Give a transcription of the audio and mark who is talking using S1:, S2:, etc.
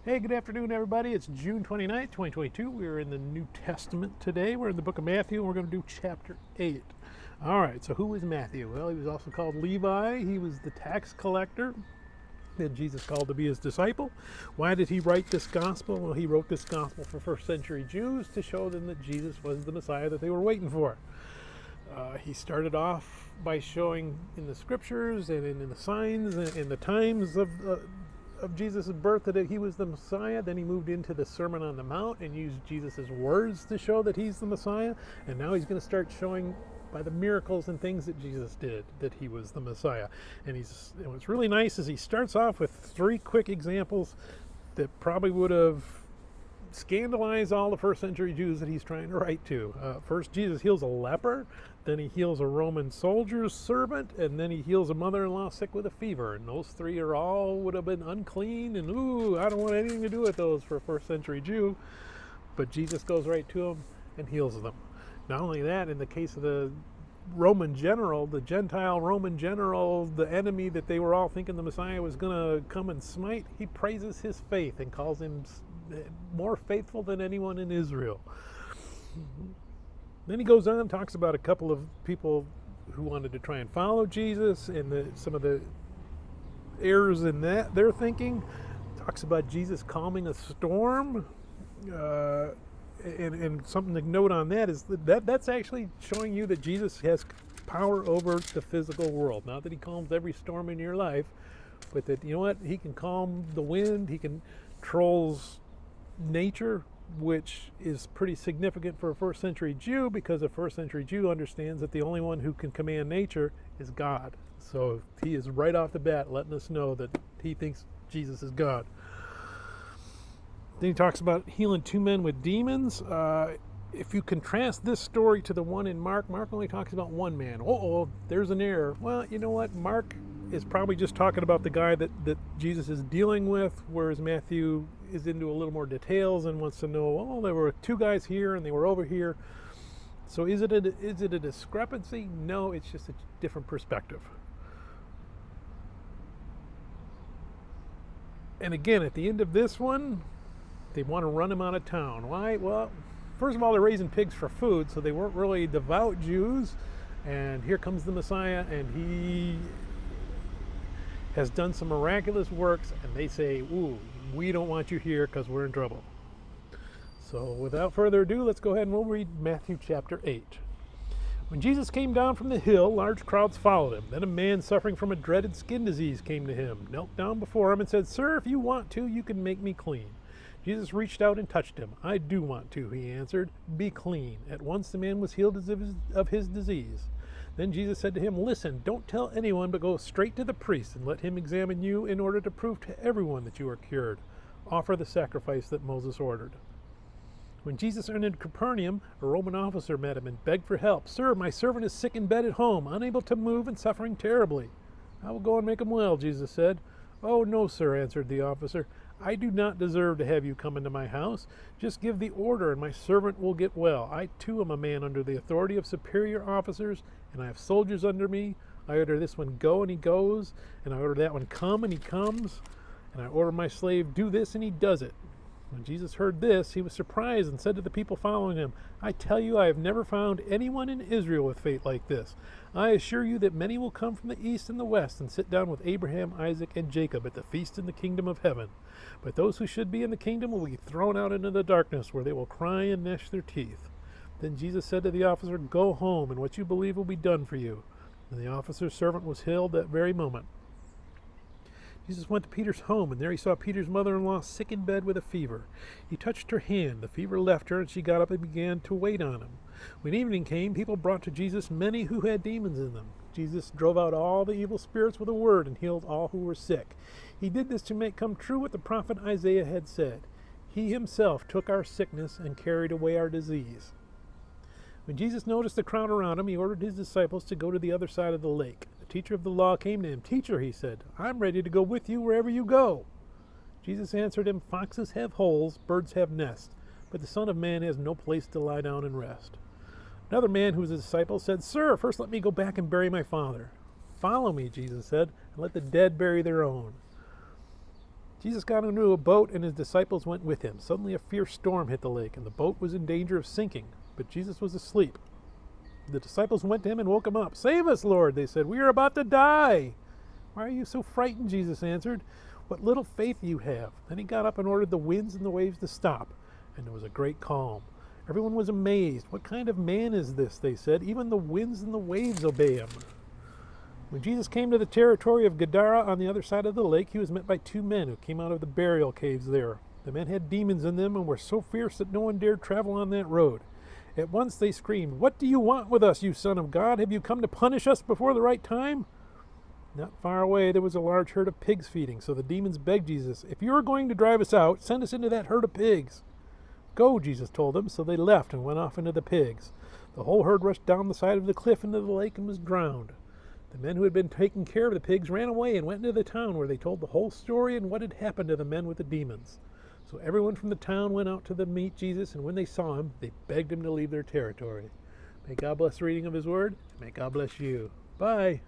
S1: Hey, good afternoon, everybody. It's June 29th, 2022. We're in the New Testament today. We're in the book of Matthew, and we're going to do chapter 8. All right, so who was Matthew? Well, he was also called Levi. He was the tax collector that Jesus called to be his disciple. Why did he write this gospel? Well, he wrote this gospel for first century Jews to show them that Jesus was the Messiah that they were waiting for. He started off by showing in the scriptures and in the signs and in the times of Jesus' birth that he was the Messiah. Then he moved into the Sermon on the Mount and used Jesus' words to show that he's the Messiah. And now he's going to start showing by the miracles and things that Jesus did that he was the Messiah. And what's really nice is he starts off with 3 quick examples that probably would have scandalized all the first century Jews that he's trying to write to. First, Jesus heals a leper, then he heals a Roman soldier's servant, and then he heals a mother-in-law sick with a fever. And those 3 would have been unclean, and ooh, I don't want anything to do with those for a first century Jew. But Jesus goes right to them and heals them. Not only that, in the case of the Roman general, the Gentile Roman general, the enemy that they were all thinking the Messiah was going to come and smite, he praises his faith and calls him more faithful than anyone in Israel. Then he goes on and talks about a couple of people who wanted to try and follow Jesus and some of the errors in that their thinking. Talks about Jesus calming a storm. And something to note on that is that's actually showing you that Jesus has power over the physical world. Not that he calms every storm in your life, but that, you know what, he can calm the wind, he controls nature, which is pretty significant for a first century Jew, because a first century Jew understands that the only one who can command nature is God. So he is right off the bat letting us know that he thinks Jesus is God. Then he talks about healing 2 men with demons. If you contrast this story to the one in Mark, Mark only talks about 1 man. There's an error. Well, you know what? Mark is probably just talking about the guy that Jesus is dealing with, whereas Matthew is into a little more details and wants to know, there were 2 guys here and they were over here. So is it a discrepancy? No, it's just a different perspective. And again, at the end of this one, they want to run him out of town. Why? Well, first of all, they're raising pigs for food, so they weren't really devout Jews. And here comes the Messiah, and he has done some miraculous works, and they say, ooh, we don't want you here because we're in trouble. So without further ado, let's go ahead and we'll read Matthew chapter 8. When Jesus came down from the hill, large crowds followed him. Then a man suffering from a dreaded skin disease came to him, knelt down before him, and said, "Sir, if you want to, you can make me clean." Jesus reached out and touched him. "I do want to," he answered. "Be clean." At once the man was healed of his disease. Then Jesus said to him, "Listen, don't tell anyone, but go straight to the priest and let him examine you in order to prove to everyone that you are cured. Offer the sacrifice that Moses ordered." When Jesus entered Capernaum, a Roman officer met him and begged for help. "Sir, my servant is sick in bed at home, unable to move and suffering terribly." "I will go and make him well," Jesus said. "Oh, no, sir," answered the officer. "I do not deserve to have you come into my house. Just give the order and my servant will get well. I too am a man under the authority of superior officers, and I have soldiers under me. I order this one go and he goes, and I order that one come and he comes, and I order my slave do this and he does it." When Jesus heard this, he was surprised and said to the people following him, "I tell you, I have never found anyone in Israel with faith like this. I assure you that many will come from the east and the west and sit down with Abraham, Isaac, and Jacob at the feast in the kingdom of heaven. But those who should be in the kingdom will be thrown out into the darkness, where they will cry and gnash their teeth." Then Jesus said to the officer, "Go home, and what you believe will be done for you." And the officer's servant was healed that very moment. Jesus went to Peter's home, and there he saw Peter's mother-in-law sick in bed with a fever. He touched her hand. The fever left her, and she got up and began to wait on him. When evening came, people brought to Jesus many who had demons in them. Jesus drove out all the evil spirits with a word and healed all who were sick. He did this to make come true what the prophet Isaiah had said. He himself took our sickness and carried away our disease. When Jesus noticed the crowd around him, he ordered his disciples to go to the other side of the lake. The teacher of the law came to him. "Teacher," he said, "I'm ready to go with you wherever you go." Jesus answered him, "Foxes have holes, birds have nests, but the Son of Man has no place to lie down and rest." Another man who was a disciple said, "Sir, first let me go back and bury my father." "Follow me," Jesus said, "and let the dead bury their own." Jesus got into a boat and his disciples went with him. Suddenly a fierce storm hit the lake and the boat was in danger of sinking, but Jesus was asleep. The disciples went to him and woke him up. "Save us, Lord," they said. "We are about to die." "Why are you so frightened?" Jesus answered. "What little faith you have." Then he got up and ordered the winds and the waves to stop, and there was a great calm. Everyone was amazed. "What kind of man is this?" they said. "Even the winds and the waves obey him." When Jesus came to the territory of Gadara on the other side of the lake, he was met by two men who came out of the burial caves there. The men had demons in them and were so fierce that no one dared travel on that road. At once they screamed, "What do you want with us, you Son of God? Have you come to punish us before the right time?" Not far away there was a large herd of pigs feeding, so the demons begged Jesus, "If you are going to drive us out, send us into that herd of pigs." "Go," Jesus told them, so they left and went off into the pigs. The whole herd rushed down the side of the cliff into the lake and was drowned. The men who had been taking care of the pigs ran away and went into the town where they told the whole story and what had happened to the men with the demons. So everyone from the town went out to meet Jesus, and when they saw him, they begged him to leave their territory. May God bless the reading of his word, and may God bless you. Bye.